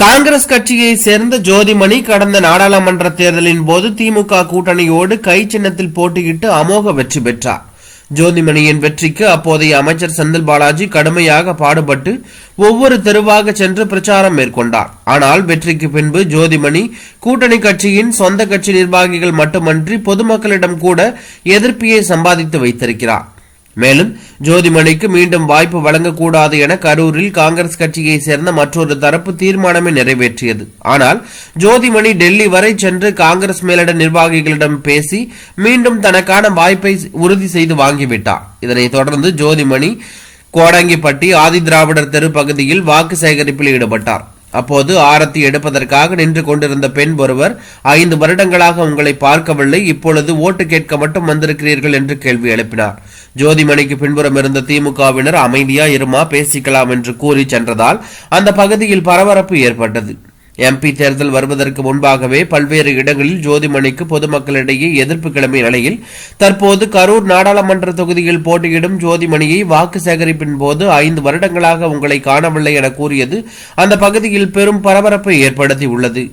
காங்கிரஸ் கட்சியை சேர்ந்த ஜோதிமணி கடந்த நாடாளுமன்ற தேர்தலின் போது திமுக கூட்டணியோடு கை சின்னத்தில் போட்டியிட்டு அமோக வெற்றி பெற்றார். ஜோதிமணியின் வெற்றிக்கு அப்போதைய அமைச்சர் செந்தில் பாலாஜி கடுமையாக பாடுபட்டு ஒவ்வொரு தெருவாக சென்று பிரச்சாரம் மேற்கொண்டார். ஆனால் வெற்றிக்கு பின்பு ஜோதிமணி கூட்டணி கட்சியின் சொந்த கட்சி நிர்வாகிகள் மட்டுமன்றி பொதுமக்களிடம் கூட எதிர்ப்பையை சம்பாதித்து வைத்திருக்கிறார். மேலும் ஜோதிமணிக்கு மீண்டும் வாய்ப்பு வழங்கக்கூடாது என கரூரில் காங்கிரஸ் கட்சியை சேர்ந்த மற்றொரு தரப்பு தீர்மானமே நிறைவேற்றியது. ஆனால் ஜோதிமணி டெல்லி வரை சென்று காங்கிரஸ் மேலிட நிர்வாகிகளிடம் பேசி மீண்டும் தனக்கான வாய்ப்பை உறுதி செய்து வாங்கிவிட்டார். இதனைத் தொடர்ந்து ஜோதிமணி கோடங்கிப்பட்டி ஆதி திராவிடர் தெரு பகுதியில் வாக்கு சேகரிப்பில் ஈடுபட்டார். அப்போது ஆரத்தி எடுப்பதற்காக நின்று கொண்டிருந்த பெண் ஒருவர் 5 வருடங்களாக உங்களை பார்க்கவில்லை, இப்பொழுது ஓட்டு கேட்க மட்டும் வந்திருக்கிறீர்கள் என்று கேள்வி எழுப்பினார். ஜோதிமணிக்கு பின்புறம் இருந்த திமுகவினர் அமைதியா இருமா, பேசிக்கலாம் என்று கூறி சென்றதால் அந்த பகுதியில் பரபரப்பு ஏற்பட்டது. எம்பி தேர்தல் வருவதற்கு முன்பாகவே பல்வேறு இடங்களில் ஜோதிமணிக்கு பொதுமக்களிடையே எதிர்ப்பு கிளம்பிய நிலையில் தற்போது கரூர் நாடாளுமன்ற தொகுதியில் போட்டியிடும் ஜோதிமணியை வாக்கு சேகரிப்பின் போது 5 வருடங்களாக உங்களை காணவில்லை என கூறியது அந்த பகுதியில் பெரும் பரபரப்பை ஏற்படுத்தியுள்ளது.